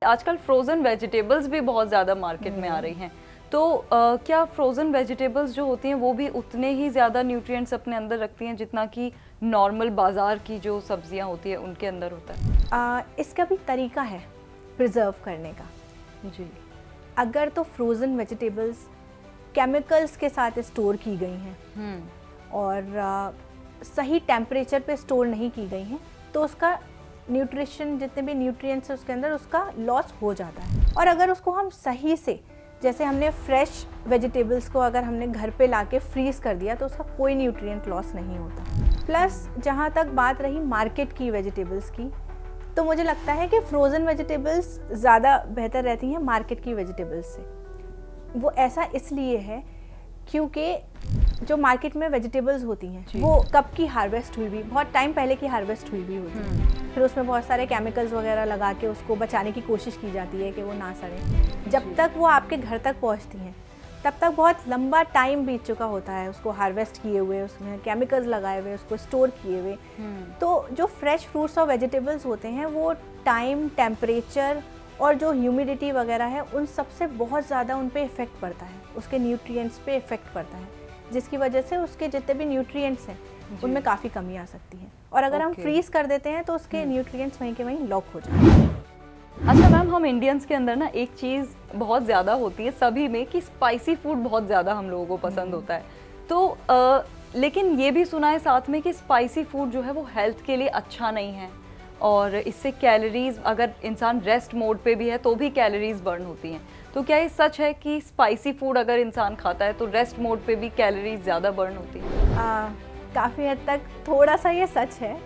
आजकल frozen vegetables भी बहुत ज़्यादा मार्केट में आ रही हैं, तो क्या फ्रोज़न वेजिटेबल्स जो होती हैं वो भी उतने ही ज़्यादा न्यूट्रिएंट्स अपने अंदर रखती हैं जितना कि नॉर्मल बाज़ार की जो सब्जियां होती है उनके अंदर होता है? इसका भी तरीका है प्रिजर्व करने का। जी। अगर तो फ्रोज़न वेजिटेबल्स केमिकल्स के साथ स्टोर की गई हैं और सही टेम्परेचर पे स्टोर नहीं की गई हैं, तो उसका न्यूट्रिशन, जितने भी न्यूट्रिएंट्स है उसके अंदर, उसका लॉस हो जाता है। और अगर उसको हम सही से, जैसे हमने फ्रेश वेजिटेबल्स को अगर हमने घर पे लाके फ्रीज़ कर दिया, तो उसका कोई न्यूट्रिएंट लॉस नहीं होता। प्लस जहाँ तक बात रही मार्केट की वेजिटेबल्स की, तो मुझे लगता है कि फ्रोज़न वेजिटेबल्स ज़्यादा बेहतर रहती हैं मार्केट की वेजिटेबल्स से। वो ऐसा इसलिए है क्योंकि जो मार्केट में वेजिटेबल्स होती हैं वो कब की हार्वेस्ट हुई भी, बहुत टाइम पहले की हार्वेस्ट हुई भी होती है। फिर उसमें बहुत सारे केमिकल्स वगैरह लगा के उसको बचाने की कोशिश की जाती है कि वो ना सड़े। जब तक वो आपके घर तक पहुंचती हैं तब तक बहुत लंबा टाइम बीत चुका होता है उसको हार्वेस्ट किए हुए, उसमें केमिकल्स लगाए हुए, उसको स्टोर किए हुए। तो जो फ्रेश फ्रूट्स और वेजिटेबल्स होते हैं वो टाइम, टेम्परेचर और जो ह्यूमिडिटी वगैरह है उन सब से बहुत ज़्यादा उन पे इफ़ेक्ट पड़ता है, उसके न्यूट्रिएंट्स पे इफ़ेक्ट पड़ता है, जिसकी वजह से उसके जितने भी न्यूट्रिएंट्स हैं उनमें काफ़ी कमी आ सकती है। और अगर हम फ्रीज़ कर देते हैं तो उसके न्यूट्रिएंट्स वहीं के वहीं लॉक हो जाते हैं। अच्छा मैम, हम इंडियंस के अंदर ना एक चीज़ बहुत ज़्यादा होती है सभी में कि स्पाइसी फूड बहुत ज़्यादा हम लोगों को पसंद होता है, तो लेकिन ये भी सुना है साथ में कि स्पाइसी फूड जो है वो हेल्थ के लिए अच्छा नहीं है और इससे कैलोरीज, अगर इंसान रेस्ट मोड पे भी है तो भी कैलोरीज बर्न होती हैं। तो क्या ये सच है कि स्पाइसी फूड अगर इंसान खाता है तो रेस्ट मोड पे भी कैलोरीज ज़्यादा बर्न होती है? काफ़ी हद तक थोड़ा सा ये सच है,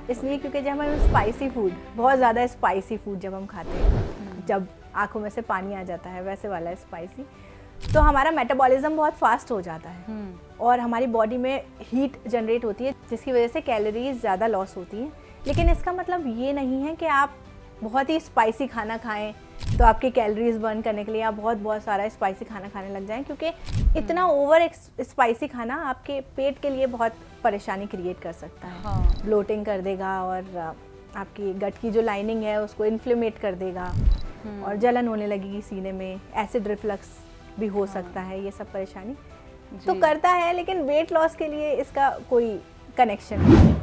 इसलिए क्योंकि जब हम स्पाइसी फूड, बहुत ज़्यादा स्पाइसी फूड जब हम खाते हैं, जब आंखों में से पानी आ जाता है वैसे वाला स्पाइसी, तो हमारा मेटाबॉलिज्म बहुत फास्ट हो जाता है और हमारी बॉडी में हीट जनरेट होती है, जिसकी वजह से कैलोरीज ज़्यादा लॉस होती हैं। लेकिन इसका मतलब ये नहीं है कि आप बहुत ही स्पाइसी खाना खाएं तो आपकी कैलोरीज बर्न करने के लिए आप बहुत सारा स्पाइसी खाना खाने लग जाएं, क्योंकि इतना ओवर स्पाइसी खाना आपके पेट के लिए बहुत परेशानी क्रिएट कर सकता है। ब्लोटिंग कर देगा और आपकी गट की जो लाइनिंग है उसको इन्फ्लेमेट कर देगा और जलन होने लगेगी सीने में, एसिड रिफ्लक्स भी हो सकता है, ये सब परेशानी तो करता है। लेकिन वेट लॉस के लिए इसका कोई कनेक्शन नहीं।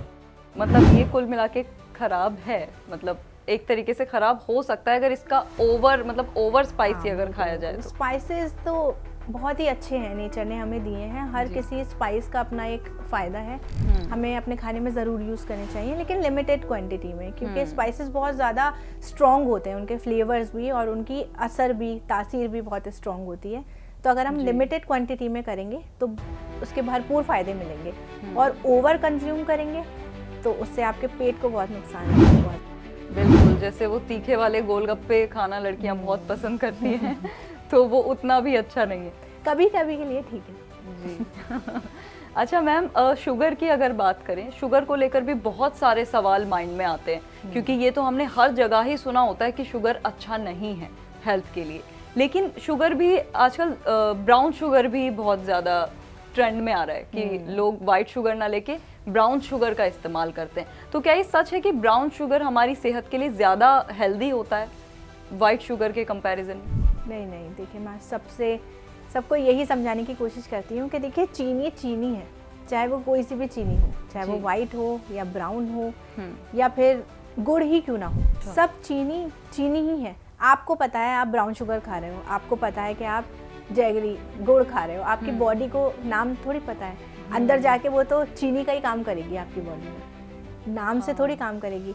मतलब ये कुल मिला के खराब है, मतलब एक तरीके से खराब हो सकता है अगर इसका ओवर स्पाइसी अगर खाया जाए तो। स्पाइसेस तो बहुत ही अच्छे हैं, नेचर ने हमें दिए हैं। हर किसी स्पाइस का अपना एक फ़ायदा है, हमें अपने खाने में ज़रूर यूज़ करने चाहिए, लेकिन लिमिटेड क्वांटिटी में, क्योंकि स्पाइसेस बहुत ज़्यादा स्ट्रॉन्ग होते हैं, उनके फ्लेवर्स भी और उनकी असर भी, तासीर भी बहुत स्ट्रॉन्ग होती है। तो अगर हम लिमिटेड क्वांटिटी में करेंगे तो उसके भरपूर फ़ायदे मिलेंगे, और ओवर कंज्यूम करेंगे तो उससे आपके पेट को बहुत नुकसान होगा। बिल्कुल, जैसे वो तीखे वाले गोलगप्पे खाना लड़कियां बहुत पसंद करती हैं तो वो उतना भी अच्छा नहीं है। कभी कभी के लिए ठीक है जी। अच्छा मैम, शुगर की अगर बात करें, शुगर को लेकर भी बहुत सारे सवाल माइंड में आते हैं, क्योंकि ये तो हमने हर जगह ही सुना होता है कि शुगर अच्छा नहीं है हेल्थ के लिए। लेकिन शुगर भी आजकल, ब्राउन शुगर भी बहुत ज़्यादा ट्रेंड में आ रहा है कि लोग वाइट शुगर ना लेके ब्राउन शुगर का इस्तेमाल करते हैं। तो क्या ये सच है कि ब्राउन शुगर हमारी सेहत के लिए ज़्यादा हेल्दी होता है वाइट शुगर के कंपैरिजन में? नहीं, देखिए मैं सबको यही समझाने की कोशिश करती हूँ कि देखिए चीनी है, चाहे वो कोई सी भी चीनी हो, चाहे वो वाइट हो या ब्राउन हो या फिर गुड़ ही क्यों ना हो, सब चीनी ही है। आपको पता है आप ब्राउन शुगर खा रहे हो, आपको पता है कि आप जैगरी गुड़ खा रहे हो, आपकी बॉडी को नाम थोड़ी पता है, अंदर जाके वो तो चीनी का ही काम करेगी आपकी बॉडी में, नाम से थोड़ी काम करेगी।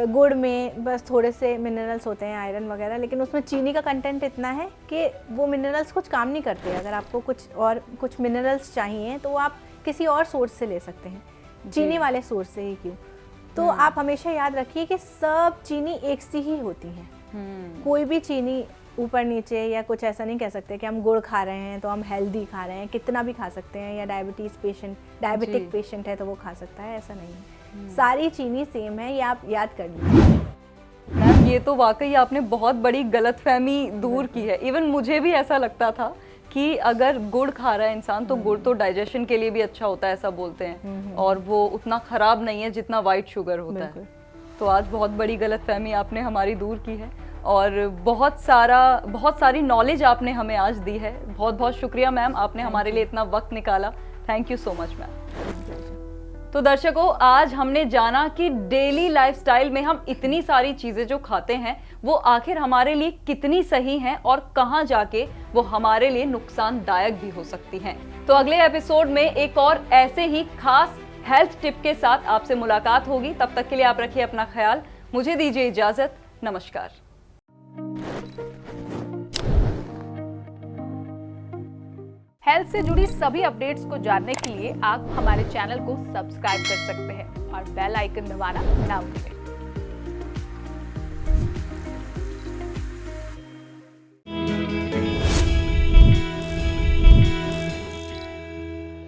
गुड़ में बस थोड़े से मिनरल्स होते हैं, आयरन वगैरह, लेकिन उसमें चीनी का कंटेंट इतना है कि वो मिनरल्स कुछ काम नहीं करते। अगर आपको कुछ मिनरल्स चाहिए तो आप किसी और सोर्स से ले सकते हैं, चीनी वाले सोर्स से ही क्यों। तो आप हमेशा याद रखिए कि सब चीनी एक सी ही होती है, कोई भी चीनी ऊपर नीचे या कुछ ऐसा नहीं कह सकते कि हम गुड़ खा रहे हैं तो हम हेल्दी खा रहे हैं, कितना भी खा सकते हैं, या डायबिटिक पेशेंट है तो वो खा सकता है, ऐसा नहीं है। सारी चीनी सेम है, ये आप याद कर लीजिए। मैम, ये तो वाकई आपने बहुत बड़ी गलतफहमी दूर की है। इवन मुझे भी ऐसा लगता था कि अगर गुड़ खा रहा है इंसान तो गुड़ तो डाइजेशन के लिए भी अच्छा होता है ऐसा बोलते हैं, और वो उतना खराब नहीं है जितना वाइट शुगर होता है। तो आज बहुत बड़ी गलतफहमी आपने हमारी दूर की है और बहुत सारी नॉलेज आपने हमें आज दी है। बहुत बहुत शुक्रिया मैम, आपने हमारे लिए इतना वक्त निकाला। Thank you so much ma'am. तो दर्शकों, आज हमने जाना कि डेली लाइफस्टाइल में हम इतनी सारी चीजें जो खाते हैं वो आखिर हमारे लिए कितनी सही हैं और कहां जाके वो हमारे लिए नुकसानदायक भी हो सकती हैं। तो अगले एपिसोड में एक और ऐसे ही खास हेल्थ टिप के साथ आपसे मुलाकात होगी। तब तक के लिए आप रखिए अपना ख्याल। मुझे दीजिए इजाजत। नमस्कार। हेल्थ से जुड़ी सभी अपडेट्स को जानने के लिए आप हमारे चैनल को सब्सक्राइब कर सकते हैं और बेल आइकन दबाना ना भूलें।